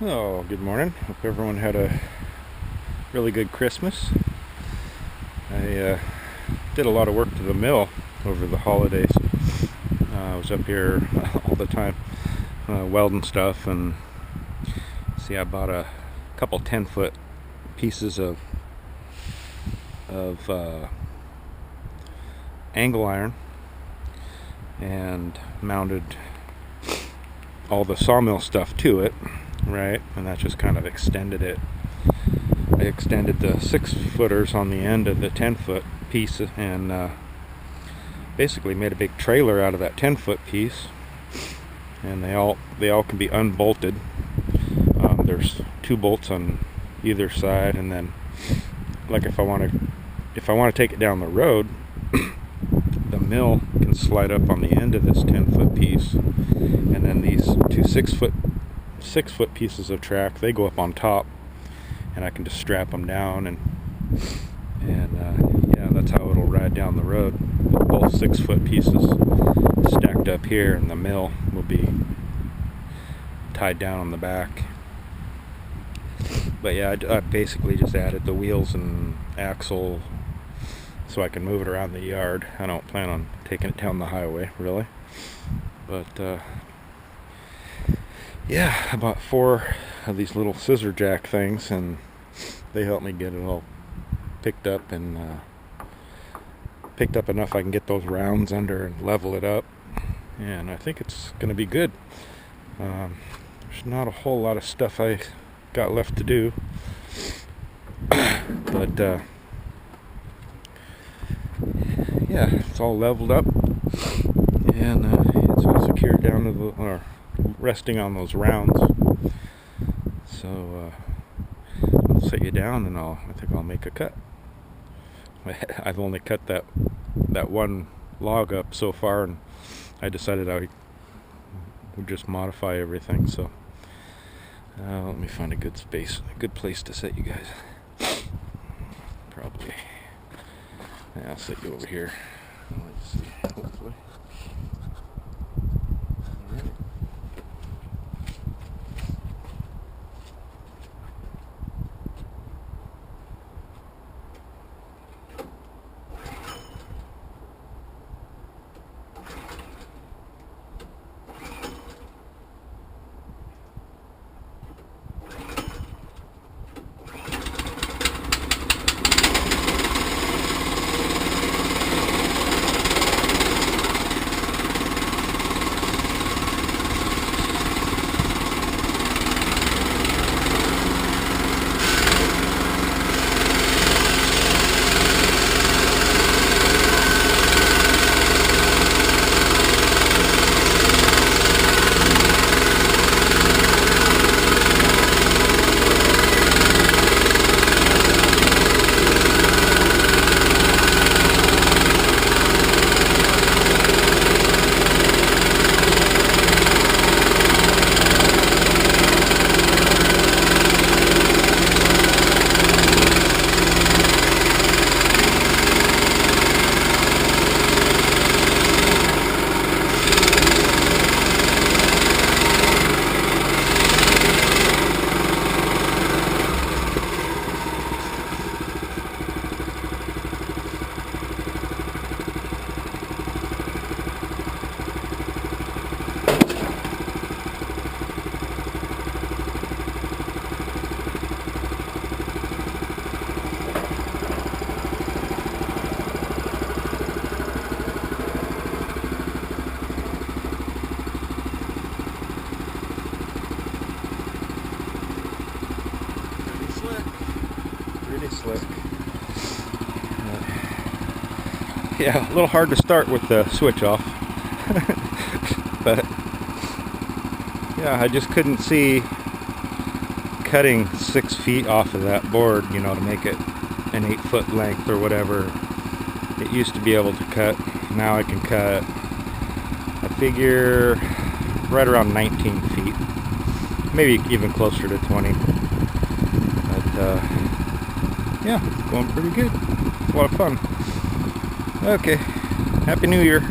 Oh, good morning. Hope everyone had a really good Christmas. I did a lot of work to the mill over the holidays. I was up here all the time welding stuff, and see, I bought a couple 10-foot pieces of angle iron and mounted all the sawmill stuff to it, right? And that just kind of extended it. I extended the 6-footers on the end of the 10-foot piece and basically made a big trailer out of that 10-foot piece. And they all can be unbolted. There's 2 bolts on either side, and then, like, if I want to take it down the road, the mill can slide up on the end of this 10-foot piece, and then these 2 6-foot pieces of track, they go up on top, and I can just strap them down, and yeah, that's how it'll ride down the road. Both 6-foot pieces stacked up here, and the mill will be tied down on the back. But yeah, I basically just added the wheels and axle so I can move it around the yard. I don't plan on taking it down the highway, really. But yeah, I bought 4 of these little scissor jack things, and they helped me get it all picked up, and picked up enough I can get those rounds under and level it up. And I think it's going to be good. There's not a whole lot of stuff I got left to do. But yeah, it's all leveled up, and it's all secured down to the, or resting on those rounds. So I'll set you down, and I think I'll make a cut. I've only cut that one log up so far, and I decided I would just modify everything. So let me find a good place to set you guys. Probably, yeah, I'll set you over here. Let's see, hopefully. All right. Pretty slick. Yeah, a little hard to start with the switch off. But yeah, I just couldn't see cutting 6 feet off of that board, to make it an 8-foot length or whatever. It used to be able to cut. Now I can cut, I figure, right around 19 feet. Maybe even closer to 20. But yeah, it's going pretty good. It's a lot of fun. Okay, Happy New Year.